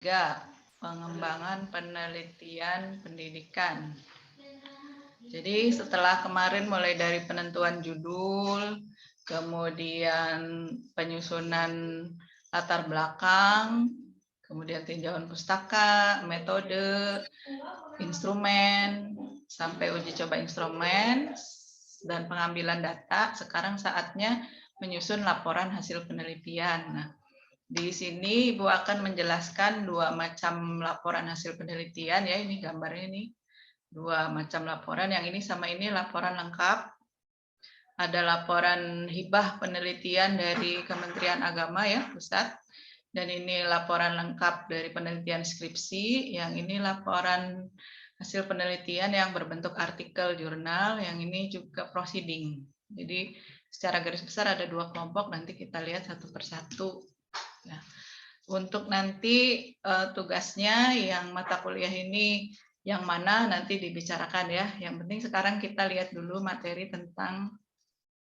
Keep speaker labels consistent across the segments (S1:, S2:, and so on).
S1: 3. Pengembangan penelitian pendidikan. Jadi setelah kemarin mulai dari penentuan judul, kemudian penyusunan latar belakang, kemudian tinjauan pustaka, metode, instrumen, sampai uji coba instrumen, dan pengambilan data, sekarang saatnya menyusun laporan hasil penelitian. Nah, di sini Ibu akan menjelaskan 2 macam laporan hasil penelitian ya, ini gambarnya nih. 2 macam laporan, yang ini sama ini laporan lengkap. Ada laporan hibah penelitian dari Kementerian Agama ya, Pusat. Dan ini laporan lengkap dari penelitian skripsi, yang ini laporan hasil penelitian yang berbentuk artikel jurnal, yang ini juga proceeding. Jadi secara garis besar ada 2 kelompok, nanti kita lihat satu persatu. Nah, untuk nanti tugasnya yang mata kuliah ini yang mana nanti dibicarakan ya. Yang penting sekarang kita lihat dulu materi tentang,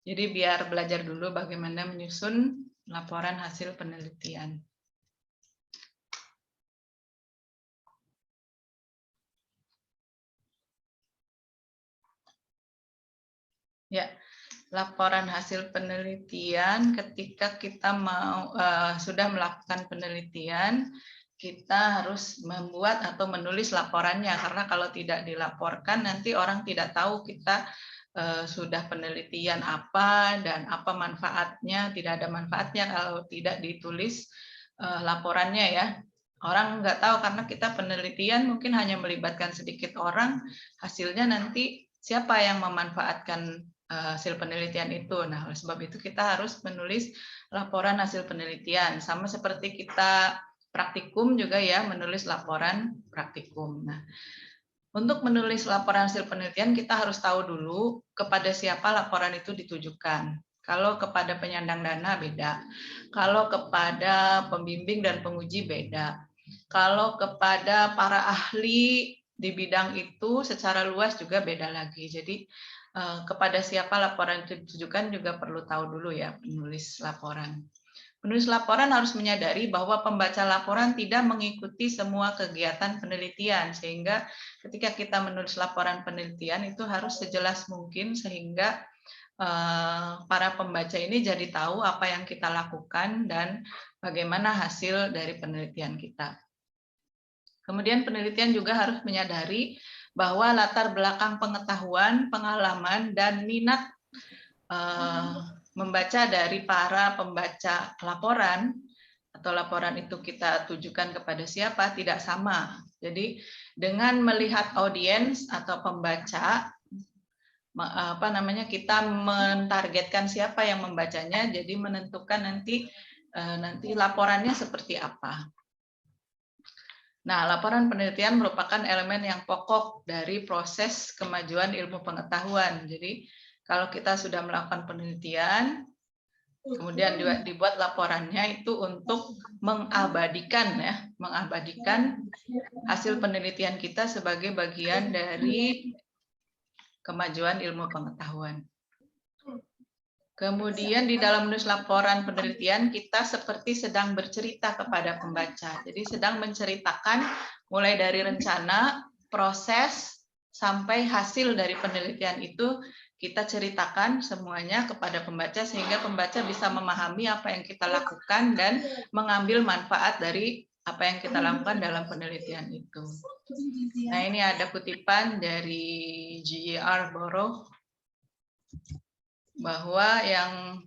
S1: jadi biar belajar dulu bagaimana menyusun laporan hasil penelitian. Ya, laporan hasil penelitian ketika kita sudah melakukan penelitian, kita harus membuat atau menulis laporannya, karena kalau tidak dilaporkan nanti orang tidak tahu kita sudah penelitian apa dan apa manfaatnya. Tidak ada manfaatnya kalau tidak ditulis laporannya ya. Orang nggak tahu karena kita penelitian mungkin hanya melibatkan sedikit orang, hasilnya nanti siapa yang memanfaatkan hasil penelitian itu. Nah, oleh sebab itu kita harus menulis laporan hasil penelitian. Sama seperti kita praktikum juga ya, menulis laporan praktikum. Nah, untuk menulis laporan hasil penelitian kita harus tahu dulu kepada siapa laporan itu ditujukan. Kalau kepada penyandang dana beda. Kalau kepada pembimbing dan penguji beda. Kalau kepada para ahli di bidang itu secara luas juga beda lagi. Jadi kepada siapa laporan itu ditujukan juga perlu tahu dulu ya penulis laporan. Penulis laporan harus menyadari bahwa pembaca laporan tidak mengikuti semua kegiatan penelitian, sehingga ketika kita menulis laporan penelitian itu harus sejelas mungkin sehingga para pembaca ini jadi tahu apa yang kita lakukan dan bagaimana hasil dari penelitian kita. Kemudian penelitian juga harus menyadari bahwa latar belakang pengetahuan, pengalaman, dan minat membaca dari para pembaca laporan, atau laporan itu kita tujukan kepada siapa, tidak sama. Jadi dengan melihat audiens atau pembaca, kita mentargetkan siapa yang membacanya, jadi menentukan nanti laporannya seperti apa. Nah, laporan penelitian merupakan elemen yang pokok dari proses kemajuan ilmu pengetahuan. Jadi, kalau kita sudah melakukan penelitian, kemudian dibuat laporannya itu untuk mengabadikan hasil penelitian kita sebagai bagian dari kemajuan ilmu pengetahuan. Kemudian di dalam menulis laporan penelitian kita seperti sedang bercerita kepada pembaca. Jadi sedang menceritakan mulai dari rencana, proses, sampai hasil dari penelitian itu kita ceritakan semuanya kepada pembaca sehingga pembaca bisa memahami apa yang kita lakukan dan mengambil manfaat dari apa yang kita lakukan dalam penelitian itu. Nah, ini ada kutipan dari G.R. Borough, bahwa yang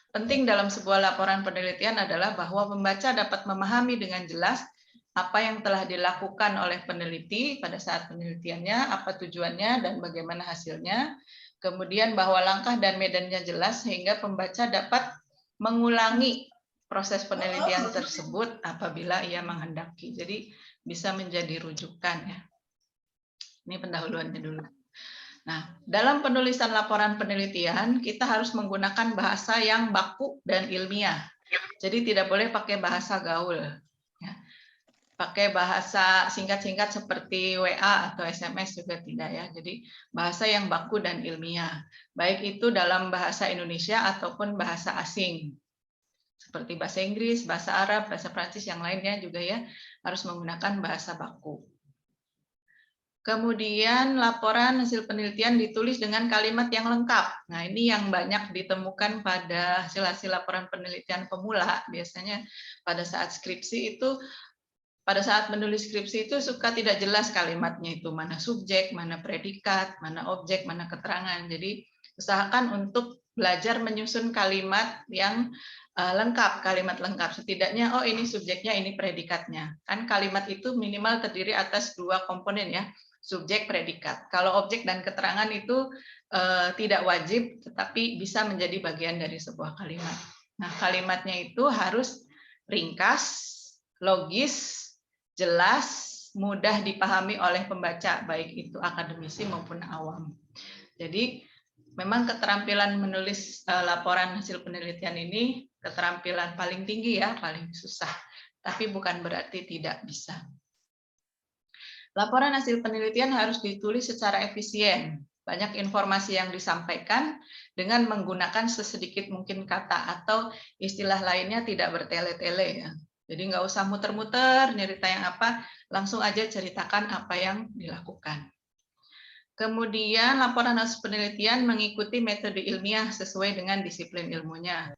S1: penting dalam sebuah laporan penelitian adalah bahwa pembaca dapat memahami dengan jelas apa yang telah dilakukan oleh peneliti pada saat penelitiannya, apa tujuannya, dan bagaimana hasilnya. Kemudian bahwa langkah dan medannya jelas sehingga pembaca dapat mengulangi proses penelitian tersebut apabila ia menghendaki. Jadi bisa menjadi rujukan ya. Ini pendahuluannya dulu. Nah, dalam penulisan laporan penelitian, kita harus menggunakan bahasa yang baku dan ilmiah. Jadi tidak boleh pakai bahasa gaul. Ya. Pakai bahasa singkat-singkat seperti WA atau SMS juga tidak ya. Jadi bahasa yang baku dan ilmiah. Baik itu dalam bahasa Indonesia ataupun bahasa asing. seperti bahasa Inggris, bahasa Arab, bahasa Prancis, yang lainnya juga ya harus menggunakan bahasa baku. Kemudian laporan hasil penelitian ditulis dengan kalimat yang lengkap. Nah, ini yang banyak ditemukan pada hasil-hasil laporan penelitian pemula. Biasanya pada saat skripsi itu, pada saat menulis skripsi itu suka tidak jelas kalimatnya itu, mana subjek, mana predikat, mana objek, mana keterangan. Jadi usahakan untuk belajar menyusun kalimat yang lengkap, kalimat lengkap. Setidaknya, oh ini subjeknya, ini predikatnya. Kan kalimat itu minimal terdiri atas 2 komponen ya, subjek, predikat. Kalau objek dan keterangan itu tidak wajib, tetapi bisa menjadi bagian dari sebuah kalimat. Nah, kalimatnya itu harus ringkas, logis, jelas, mudah dipahami oleh pembaca, baik itu akademisi maupun awam. Jadi, memang keterampilan menulis laporan hasil penelitian ini keterampilan paling tinggi ya, paling susah. Tapi bukan berarti tidak bisa. Laporan hasil penelitian harus ditulis secara efisien. Banyak informasi yang disampaikan dengan menggunakan sesedikit mungkin kata atau istilah lainnya tidak bertele-tele ya. Jadi nggak usah muter-muter nyerita yang apa, langsung aja ceritakan apa yang dilakukan. Kemudian laporan hasil penelitian mengikuti metode ilmiah sesuai dengan disiplin ilmunya.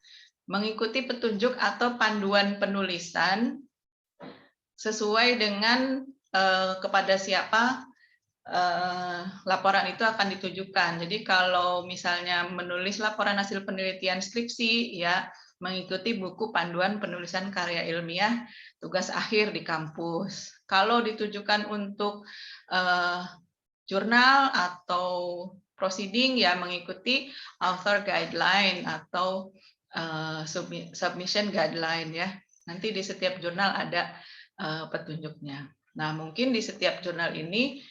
S1: Mengikuti petunjuk atau panduan penulisan sesuai dengan kepada siapa laporan itu akan ditujukan. Jadi kalau misalnya menulis laporan hasil penelitian skripsi, ya mengikuti buku panduan penulisan karya ilmiah tugas akhir di kampus. Kalau ditujukan untuk jurnal atau proceeding, ya mengikuti author guideline atau submission guideline ya. Nanti di setiap jurnal ada petunjuknya. Nah, mungkin di setiap jurnal ini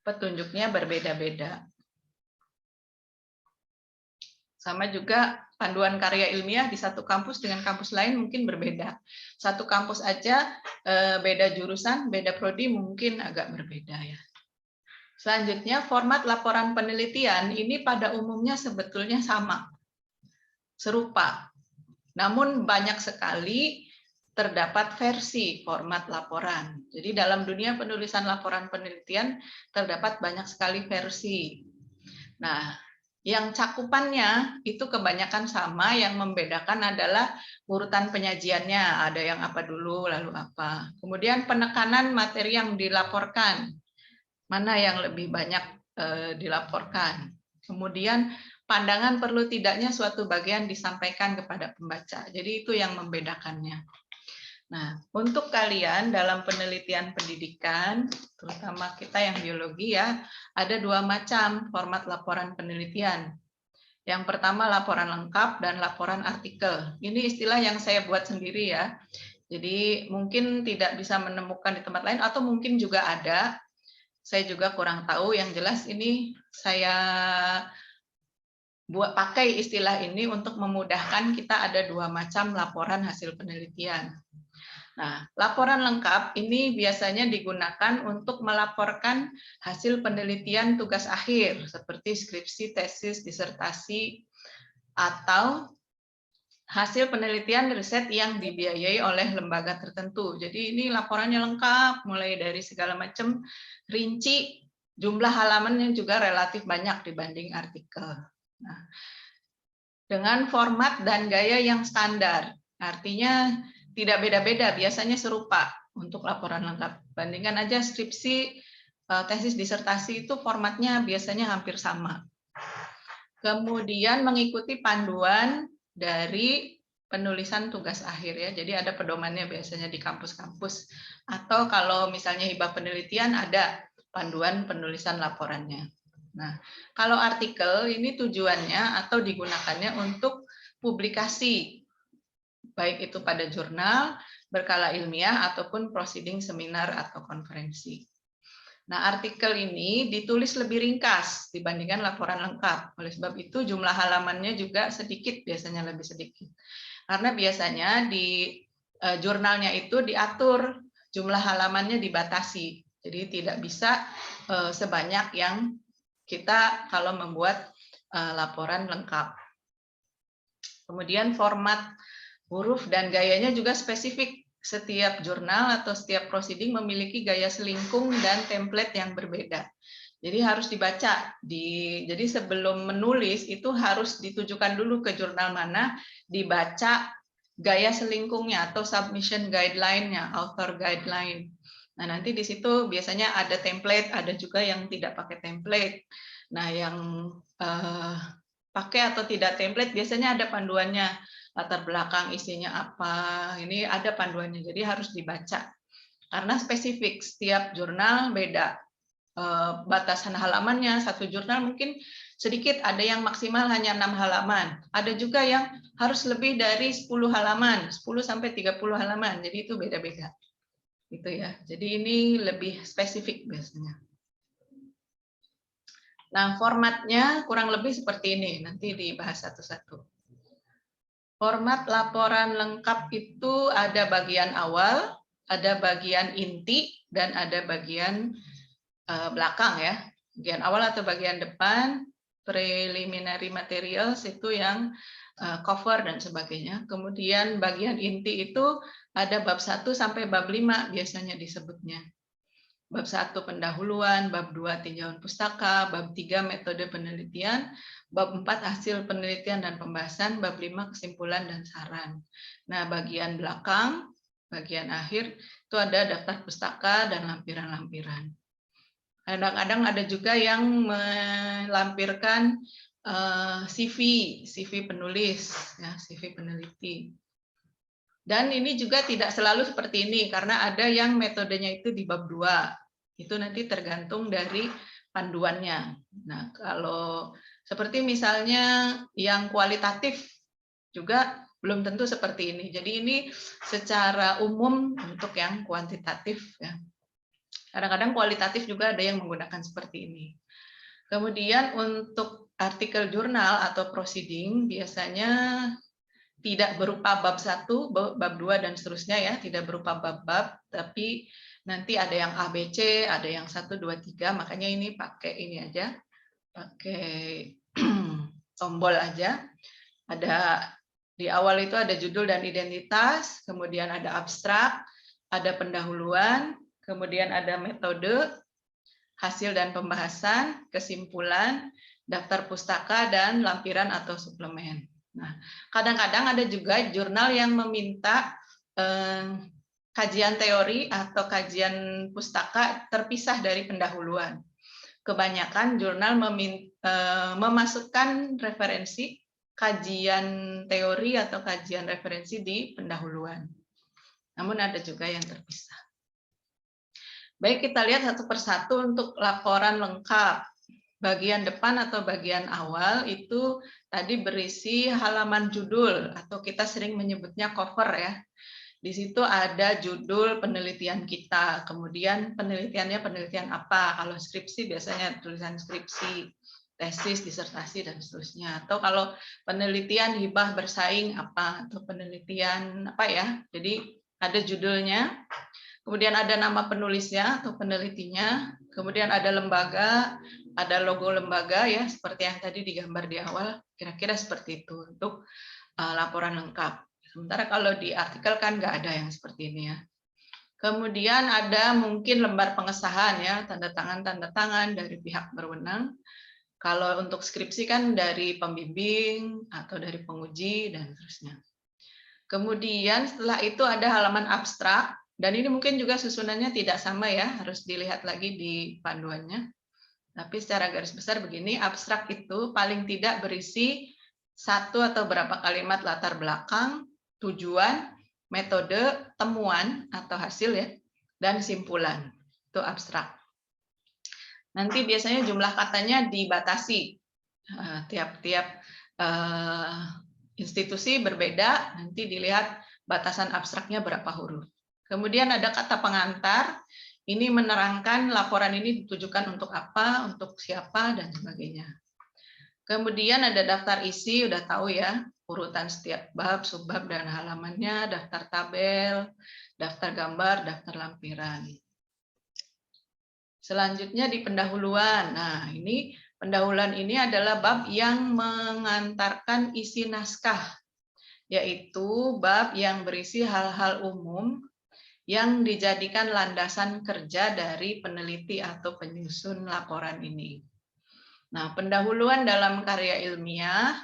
S1: petunjuknya berbeda-beda. Sama juga panduan karya ilmiah di satu kampus dengan kampus lain mungkin berbeda. Satu kampus aja beda jurusan, beda prodi mungkin agak berbeda ya. Selanjutnya, format laporan penelitian ini pada umumnya sebetulnya sama, serupa. Namun banyak sekali terdapat versi format laporan. Jadi dalam dunia penulisan laporan penelitian terdapat banyak sekali versi. Nah, yang cakupannya itu kebanyakan sama, yang membedakan adalah urutan penyajiannya, ada yang apa dulu, lalu apa. Kemudian penekanan materi yang dilaporkan, mana yang lebih banyak dilaporkan. Kemudian pandangan perlu tidaknya suatu bagian disampaikan kepada pembaca. Jadi itu yang membedakannya. Nah, untuk kalian dalam penelitian pendidikan, terutama kita yang biologi ya, ada 2 macam format laporan penelitian. Yang pertama laporan lengkap dan laporan artikel. Ini istilah yang saya buat sendiri ya. Jadi mungkin tidak bisa menemukan di tempat lain atau mungkin juga ada. Saya juga kurang tahu, yang jelas ini saya pakai istilah ini untuk memudahkan kita ada 2 macam laporan hasil penelitian. Nah, laporan lengkap ini biasanya digunakan untuk melaporkan hasil penelitian tugas akhir, seperti skripsi, tesis, disertasi, atau hasil penelitian riset yang dibiayai oleh lembaga tertentu. Jadi ini laporannya lengkap, mulai dari segala macam, rinci, jumlah halamannya juga relatif banyak dibanding artikel. Nah, dengan format dan gaya yang standar, artinya tidak beda-beda, biasanya serupa untuk laporan lengkap. Bandingkan aja skripsi, tesis, disertasi itu formatnya biasanya hampir sama. Kemudian mengikuti panduan dari penulisan tugas akhir ya. Jadi ada pedomannya biasanya di kampus-kampus. Atau kalau misalnya hibah penelitian ada panduan penulisan laporannya. Nah, kalau artikel ini tujuannya atau digunakannya untuk publikasi, baik itu pada jurnal, berkala ilmiah, ataupun proceeding seminar atau konferensi. Nah, artikel ini ditulis lebih ringkas dibandingkan laporan lengkap. Oleh sebab itu, jumlah halamannya juga sedikit, biasanya lebih sedikit. Karena biasanya di jurnalnya itu diatur, jumlah halamannya dibatasi. Jadi tidak bisa sebanyak yang kita kalau membuat laporan lengkap. Kemudian format Huruf dan gayanya juga spesifik. Setiap jurnal atau setiap proceeding memiliki gaya selingkung dan template yang berbeda. Jadi harus dibaca. Jadi sebelum menulis itu harus ditujukan dulu ke jurnal mana, dibaca gaya selingkungnya atau submission guideline-nya, author guideline. Nah, nanti di situ biasanya ada template, ada juga yang tidak pakai template. Nah, yang pakai atau tidak template biasanya ada panduannya, latar belakang isinya apa, ini ada panduannya, jadi harus dibaca. Karena spesifik, setiap jurnal beda. Batasan halamannya, satu jurnal mungkin sedikit, ada yang maksimal hanya 6 halaman, ada juga yang harus lebih dari 10 halaman, 10 sampai 30 halaman, jadi itu beda-beda. Gitu ya. Jadi ini lebih spesifik biasanya. Nah, formatnya kurang lebih seperti ini, nanti dibahas satu-satu. Format laporan lengkap itu ada bagian awal, ada bagian inti, dan ada bagian belakang ya. Bagian awal atau bagian depan, preliminary materials itu yang cover dan sebagainya. Kemudian bagian inti itu ada bab 1 sampai bab 5 biasanya disebutnya. Bab 1 pendahuluan, bab 2 tinjauan pustaka, bab 3 metode penelitian, bab 4 hasil penelitian dan pembahasan, bab 5 kesimpulan dan saran. Nah, bagian belakang, bagian akhir itu ada daftar pustaka dan lampiran-lampiran. Kadang-kadang ada juga yang melampirkan CV penulis, ya, CV peneliti. Dan ini juga tidak selalu seperti ini, karena ada yang metodenya itu di bab 2. Itu nanti tergantung dari panduannya. Nah, kalau seperti misalnya yang kualitatif juga belum tentu seperti ini. Jadi ini secara umum untuk yang kuantitatif, ya. Kadang-kadang kualitatif juga ada yang menggunakan seperti ini. Kemudian untuk artikel jurnal atau proceeding biasanya tidak berupa bab 1, bab 2 dan seterusnya ya, tidak berupa bab-bab, tapi nanti ada yang ABC, ada yang 1 2 3, makanya ini pakai ini aja. Pakai tombol aja. Ada di awal itu ada judul dan identitas, kemudian ada abstrak, ada pendahuluan, kemudian ada metode, hasil dan pembahasan, kesimpulan, daftar pustaka, dan lampiran atau suplemen. Nah, kadang-kadang ada juga jurnal yang meminta kajian teori atau kajian pustaka terpisah dari pendahuluan. Kebanyakan jurnal memasukkan referensi kajian teori atau kajian referensi di pendahuluan. Namun ada juga yang terpisah. Baik, kita lihat satu persatu untuk laporan lengkap. Bagian depan atau bagian awal itu tadi berisi halaman judul atau kita sering menyebutnya cover ya. Di situ ada judul penelitian kita, kemudian penelitiannya penelitian apa. Kalau skripsi biasanya tulisan skripsi, tesis, disertasi, dan seterusnya. Atau kalau penelitian hibah bersaing apa, atau penelitian apa ya. Jadi ada judulnya. Kemudian ada nama penulisnya atau penelitinya, kemudian ada lembaga, ada logo lembaga ya, seperti yang tadi digambar di awal, kira-kira seperti itu untuk laporan lengkap. Sementara kalau di artikel kan nggak ada yang seperti ini ya. Kemudian ada mungkin lembar pengesahan ya, tanda tangan dari pihak berwenang. Kalau untuk skripsi kan dari pembimbing atau dari penguji dan seterusnya. Kemudian setelah itu ada halaman abstrak. Dan ini mungkin juga susunannya tidak sama ya, harus dilihat lagi di panduannya. Tapi secara garis besar begini, abstrak itu paling tidak berisi 1 atau berapa kalimat latar belakang, tujuan, metode, temuan atau hasil ya, dan simpulan. Itu abstrak. Nanti biasanya jumlah katanya dibatasi. Tiap-tiap institusi berbeda, nanti dilihat batasan abstraknya berapa huruf. Kemudian ada kata pengantar, ini menerangkan laporan ini ditujukan untuk apa, untuk siapa, dan sebagainya. Kemudian ada daftar isi, udah tahu ya, urutan setiap bab, subbab, dan halamannya, daftar tabel, daftar gambar, daftar lampiran. Selanjutnya di pendahuluan. Nah, ini pendahuluan ini adalah bab yang mengantarkan isi naskah. yaitu bab yang berisi hal-hal umum yang dijadikan landasan kerja dari peneliti atau penyusun laporan ini. Nah, pendahuluan dalam karya ilmiah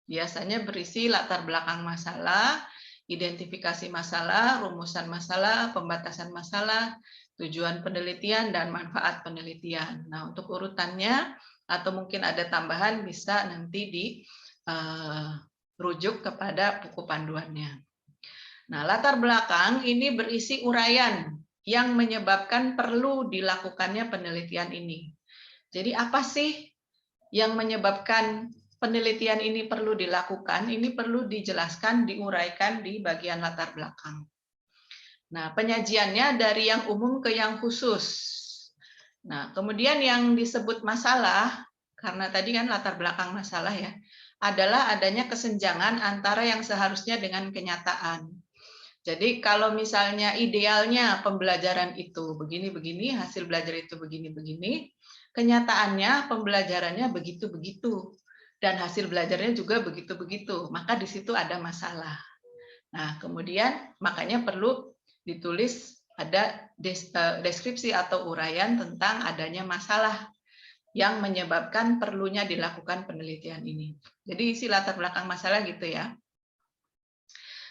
S1: biasanya berisi latar belakang masalah, identifikasi masalah, rumusan masalah, pembatasan masalah, tujuan penelitian, dan manfaat penelitian. Nah, untuk urutannya atau mungkin ada tambahan bisa nanti dirujuk kepada buku panduannya. Nah, latar belakang ini berisi uraian yang menyebabkan perlu dilakukannya penelitian ini. Jadi apa sih yang menyebabkan penelitian ini perlu dilakukan? Ini perlu dijelaskan, diuraikan di bagian latar belakang. Nah, penyajiannya dari yang umum ke yang khusus. Nah, kemudian yang disebut masalah, karena tadi kan latar belakang masalah ya, adalah adanya kesenjangan antara yang seharusnya dengan kenyataan. Jadi kalau misalnya idealnya pembelajaran itu begini-begini, hasil belajar itu begini-begini, kenyataannya pembelajarannya begitu-begitu, dan hasil belajarnya juga begitu-begitu, maka di situ ada masalah. Nah, kemudian makanya perlu ditulis ada deskripsi atau uraian tentang adanya masalah yang menyebabkan perlunya dilakukan penelitian ini. Jadi isi latar belakang masalah gitu ya.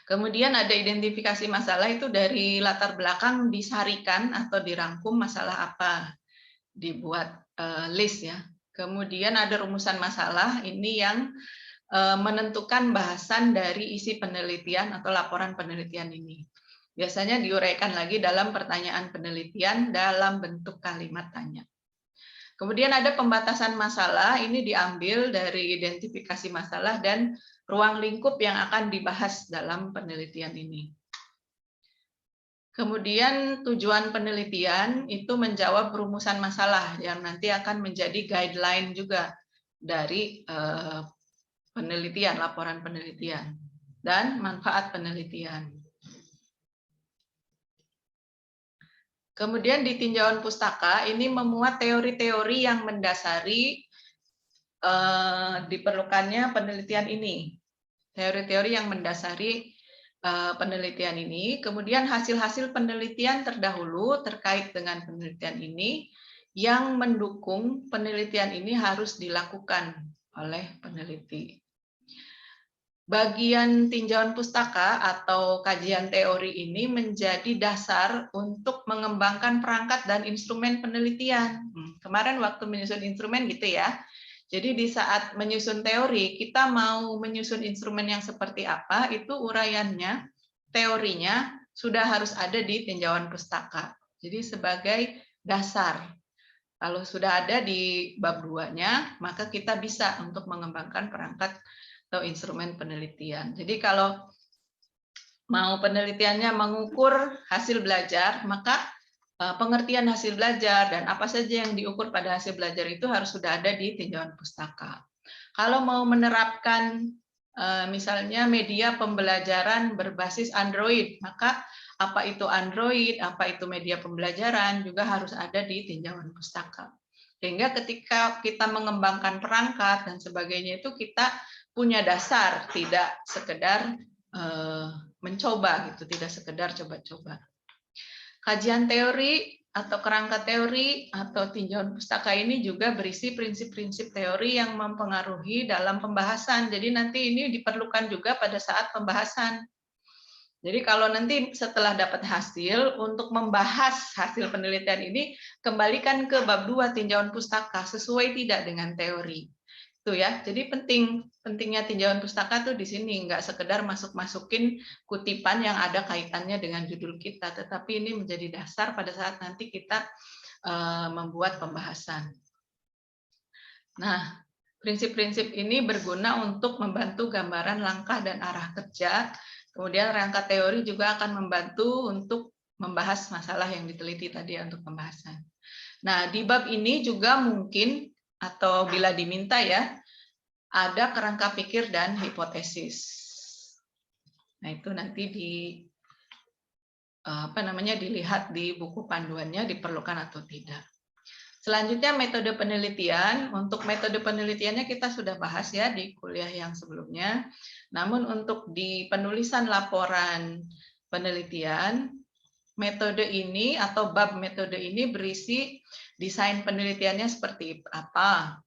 S1: Kemudian ada identifikasi masalah itu dari latar belakang disarikan atau dirangkum masalah apa, dibuat list ya. Kemudian ada rumusan masalah, ini yang menentukan bahasan dari isi penelitian atau laporan penelitian ini. Biasanya diuraikan lagi dalam pertanyaan penelitian dalam bentuk kalimat tanya. Kemudian ada pembatasan masalah, ini diambil dari identifikasi masalah dan ruang lingkup yang akan dibahas dalam penelitian ini. Kemudian tujuan penelitian itu menjawab rumusan masalah yang nanti akan menjadi guideline juga dari penelitian, laporan penelitian, dan manfaat penelitian. Kemudian di tinjauan pustaka ini memuat teori-teori yang mendasari diperlukannya penelitian ini. Teori-teori yang mendasari penelitian ini, kemudian hasil-hasil penelitian terdahulu terkait dengan penelitian ini yang mendukung penelitian ini harus dilakukan oleh peneliti. Bagian tinjauan pustaka atau kajian teori ini menjadi dasar untuk mengembangkan perangkat dan instrumen penelitian. Kemarin waktu menyusun instrumen gitu ya. Jadi di saat menyusun teori, kita mau menyusun instrumen yang seperti apa, itu uraiannya, teorinya sudah harus ada di tinjauan pustaka. Jadi sebagai dasar. Kalau sudah ada di bab 2-nya, maka kita bisa untuk mengembangkan perangkat atau instrumen penelitian. Jadi kalau mau penelitiannya mengukur hasil belajar, maka pengertian hasil belajar dan apa saja yang diukur pada hasil belajar itu harus sudah ada di tinjauan pustaka. Kalau mau menerapkan misalnya media pembelajaran berbasis Android, maka apa itu Android, apa itu media pembelajaran juga harus ada di tinjauan pustaka. Sehingga ketika kita mengembangkan perangkat dan sebagainya itu kita punya dasar, tidak sekedar mencoba gitu, tidak sekedar coba-coba. Kajian teori atau kerangka teori atau tinjauan pustaka ini juga berisi prinsip-prinsip teori yang mempengaruhi dalam pembahasan. Jadi nanti ini diperlukan juga pada saat pembahasan. Jadi kalau nanti setelah dapat hasil, untuk membahas hasil penelitian ini, kembalikan ke bab 2 tinjauan pustaka, sesuai tidak dengan teori. Itu ya, jadi pentingnya tinjauan pustaka tuh di sini, nggak sekedar masukin kutipan yang ada kaitannya dengan judul kita, tetapi ini menjadi dasar pada saat nanti kita membuat pembahasan. Nah, prinsip-prinsip ini berguna untuk membantu gambaran langkah dan arah kerja. Kemudian rangka teori juga akan membantu untuk membahas masalah yang diteliti tadi untuk pembahasan. Nah, di bab ini juga mungkin atau bila diminta ya, ada kerangka pikir dan hipotesis. Nah, itu nanti dilihat di buku panduannya diperlukan atau tidak. Selanjutnya metode penelitian. Untuk metode penelitiannya kita sudah bahas ya di kuliah yang sebelumnya. Namun untuk di penulisan laporan penelitian, metode ini atau bab metode ini berisi desain penelitiannya seperti apa,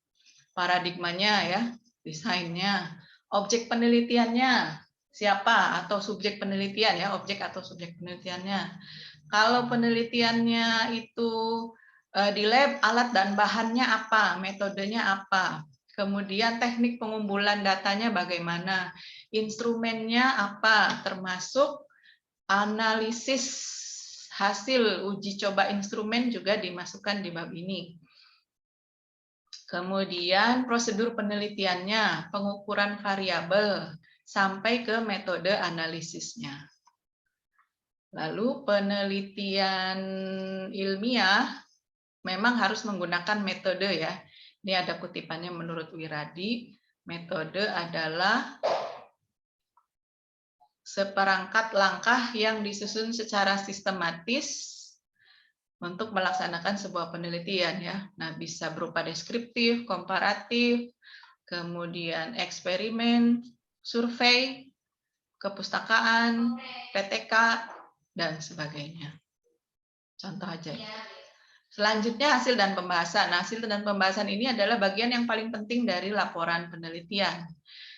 S1: paradigmanya ya, desainnya, objek penelitiannya, siapa atau subjek penelitian ya, objek atau subjek penelitiannya. Kalau penelitiannya itu di lab, alat dan bahannya apa, metodenya apa, kemudian teknik pengumpulan datanya bagaimana, instrumennya apa, termasuk analisis hasil uji coba instrumen juga dimasukkan di bab ini. Kemudian prosedur penelitiannya, pengukuran variabel, sampai ke metode analisisnya. Lalu penelitian ilmiah memang harus menggunakan metode ya. Ini ada kutipannya menurut Wiradi, metode adalah seperangkat langkah yang disusun secara sistematis untuk melaksanakan sebuah penelitian ya. Nah, bisa berupa deskriptif, komparatif, kemudian eksperimen, survei, kepustakaan, PTK, dan sebagainya. Contoh aja. Selanjutnya hasil dan pembahasan. Nah, hasil dan pembahasan ini adalah bagian yang paling penting dari laporan penelitian.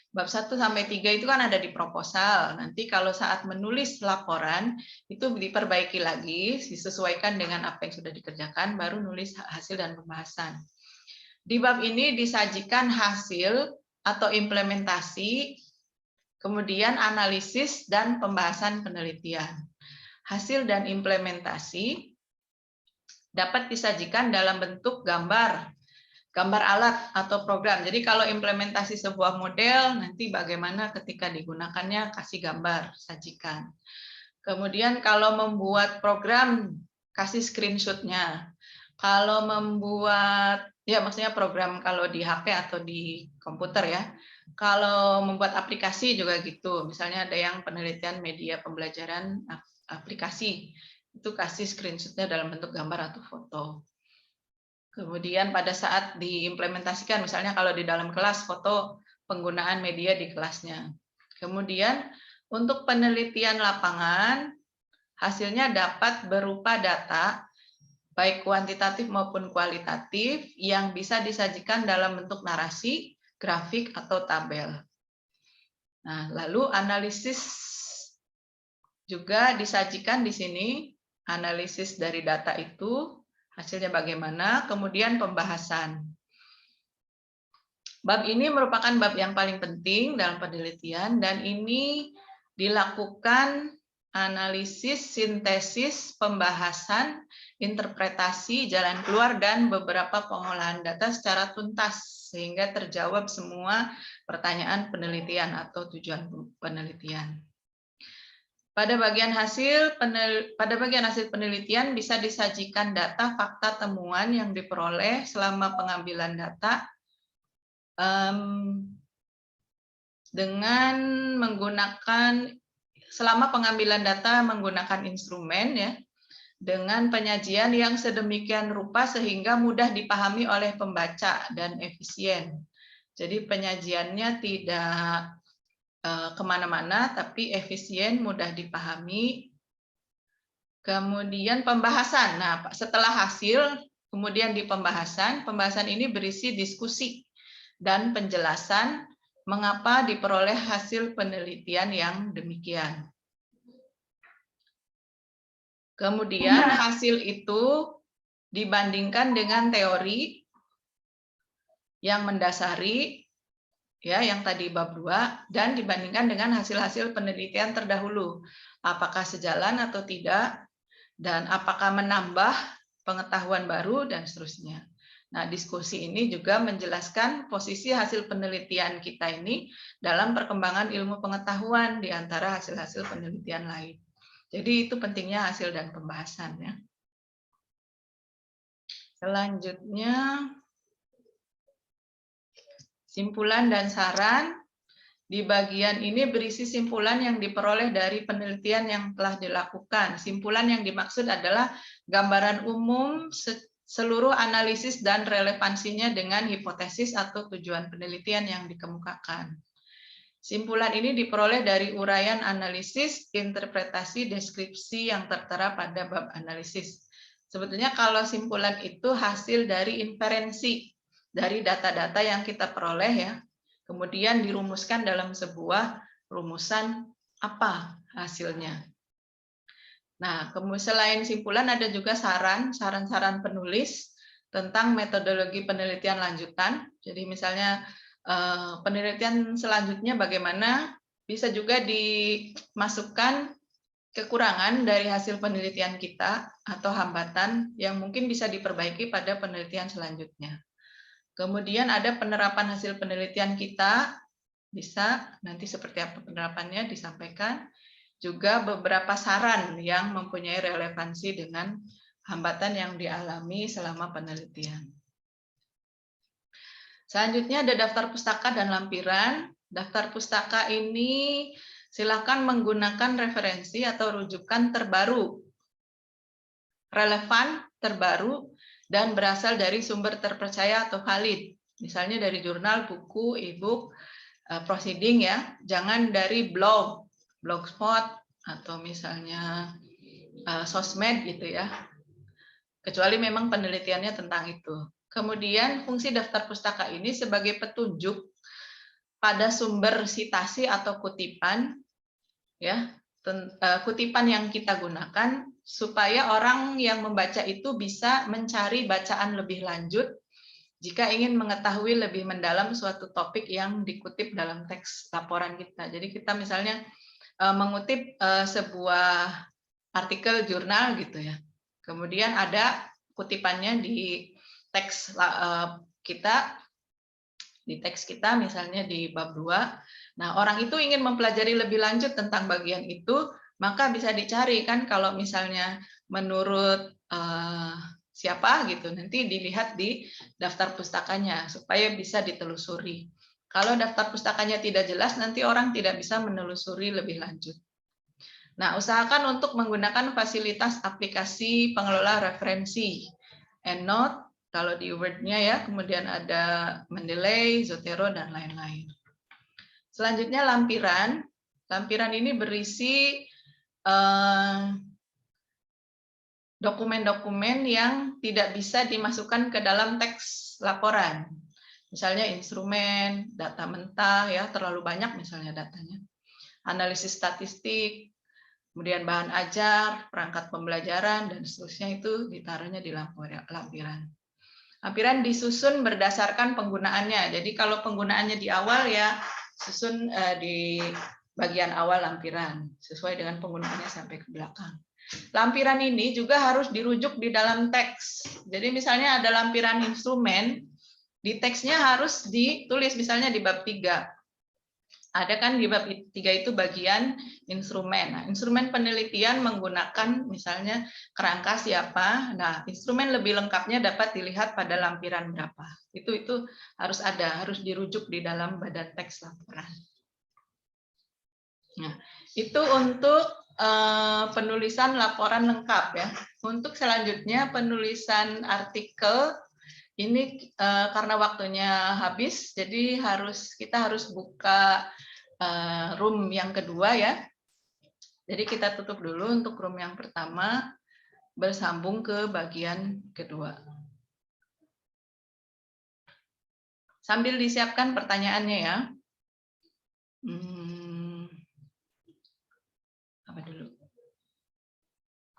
S1: Bab 1 sampai 3 itu kan ada di proposal. Nanti kalau saat menulis laporan itu diperbaiki lagi, disesuaikan dengan apa yang sudah dikerjakan, baru nulis hasil dan pembahasan. Di bab ini disajikan hasil atau implementasi, kemudian analisis dan pembahasan penelitian. Hasil dan implementasi dapat disajikan dalam bentuk gambar alat atau program. Jadi kalau implementasi sebuah model, nanti bagaimana ketika digunakannya, kasih gambar, sajikan. Kemudian kalau membuat program, kasih screenshot-nya. Kalau membuat, ya maksudnya program kalau di HP atau di komputer ya. Kalau membuat aplikasi juga gitu. Misalnya ada yang penelitian media pembelajaran aplikasi. Itu kasih screenshot-nya dalam bentuk gambar atau foto. Kemudian pada saat diimplementasikan, misalnya kalau di dalam kelas, foto penggunaan media di kelasnya. Kemudian untuk penelitian lapangan, hasilnya dapat berupa data, baik kuantitatif maupun kualitatif, yang bisa disajikan dalam bentuk narasi, grafik, atau tabel. Nah, lalu analisis juga disajikan di sini, analisis dari data itu, hasilnya bagaimana, kemudian pembahasan. Bab ini merupakan bab yang paling penting dalam penelitian, dan ini dilakukan analisis, sintesis, pembahasan, interpretasi, jalan keluar, dan beberapa pengolahan data secara tuntas, sehingga terjawab semua pertanyaan penelitian atau tujuan penelitian. Pada bagian hasil penelitian bisa disajikan data, fakta, temuan yang diperoleh selama pengambilan data dengan menggunakan selama pengambilan data menggunakan instrumen ya, dengan penyajian yang sedemikian rupa sehingga mudah dipahami oleh pembaca dan efisien. Jadi penyajiannya tidak kemana-mana, tapi efisien, mudah dipahami. Kemudian pembahasan. Nah, setelah hasil, kemudian di pembahasan ini berisi diskusi dan penjelasan mengapa diperoleh hasil penelitian yang demikian. Kemudian hasil itu dibandingkan dengan teori yang mendasari, ya, yang tadi bab 2, dan dibandingkan dengan hasil-hasil penelitian terdahulu. Apakah sejalan atau tidak, dan apakah menambah pengetahuan baru, dan seterusnya. Nah, diskusi ini juga menjelaskan posisi hasil penelitian kita ini dalam perkembangan ilmu pengetahuan di antara hasil-hasil penelitian lain. Jadi itu pentingnya hasil dan pembahasan ya. Selanjutnya simpulan dan saran. Di bagian ini berisi simpulan yang diperoleh dari penelitian yang telah dilakukan. Simpulan yang dimaksud adalah gambaran umum seluruh analisis dan relevansinya dengan hipotesis atau tujuan penelitian yang dikemukakan. Simpulan ini diperoleh dari uraian analisis, interpretasi, deskripsi yang tertera pada bab analisis. Sebetulnya kalau simpulan itu hasil dari inferensi dari data-data yang kita peroleh ya, kemudian dirumuskan dalam sebuah rumusan apa hasilnya. Nah, selain simpulan ada juga saran-saran penulis tentang metodologi penelitian lanjutan. Jadi misalnya penelitian selanjutnya bagaimana, bisa juga dimasukkan kekurangan dari hasil penelitian kita atau hambatan yang mungkin bisa diperbaiki pada penelitian selanjutnya. Kemudian ada penerapan hasil penelitian kita, bisa nanti seperti apa penerapannya disampaikan. Juga beberapa saran yang mempunyai relevansi dengan hambatan yang dialami selama penelitian. Selanjutnya ada daftar pustaka dan lampiran. Daftar pustaka ini silakan menggunakan referensi atau rujukan terbaru, relevan, terbaru, dan berasal dari sumber terpercaya atau valid. Misalnya dari jurnal, buku, e-book, proceeding ya. Jangan dari blog, blogspot, atau misalnya sosmed gitu ya. Kecuali memang penelitiannya tentang itu. Kemudian fungsi daftar pustaka ini sebagai petunjuk pada sumber sitasi atau kutipan ya, kutipan yang kita gunakan supaya orang yang membaca itu bisa mencari bacaan lebih lanjut jika ingin mengetahui lebih mendalam suatu topik yang dikutip dalam teks laporan kita. Jadi kita misalnya mengutip sebuah artikel jurnal gitu ya. Kemudian ada kutipannya di teks kita, misalnya di bab 2. Nah, orang itu ingin mempelajari lebih lanjut tentang bagian itu, maka bisa dicari kan kalau misalnya menurut siapa gitu, nanti dilihat di daftar pustakanya supaya bisa ditelusuri. Kalau daftar pustakanya tidak jelas, nanti orang tidak bisa menelusuri lebih lanjut. Nah, usahakan untuk menggunakan fasilitas aplikasi pengelola referensi, EndNote, kalau di Word-nya ya, kemudian ada Mendeley, Zotero, dan lain-lain. Selanjutnya lampiran. Lampiran ini berisi dokumen-dokumen yang tidak bisa dimasukkan ke dalam teks laporan. Misalnya instrumen, data mentah, ya terlalu banyak misalnya datanya. Analisis statistik, kemudian bahan ajar, perangkat pembelajaran, dan seterusnya itu ditaruhnya di lampiran. Lampiran disusun berdasarkan penggunaannya. Jadi kalau penggunaannya di awal ya susun di bagian awal lampiran, sesuai dengan penggunaannya sampai ke belakang. Lampiran ini juga harus dirujuk di dalam teks. Jadi misalnya ada lampiran instrumen, di teksnya harus ditulis misalnya di bab 3. Ada kan di bab 3 itu bagian instrumen. Nah, instrumen penelitian menggunakan misalnya kerangka siapa. Nah, instrumen lebih lengkapnya dapat dilihat pada lampiran berapa. Itu harus ada, harus dirujuk di dalam badan teks laporan. Nah, itu untuk penulisan laporan lengkap ya. Untuk selanjutnya penulisan artikel ini karena waktunya habis, jadi kita harus buka room yang kedua ya. Jadi kita tutup dulu untuk room yang pertama, bersambung ke bagian kedua. Sambil disiapkan pertanyaannya ya. Apa dulu?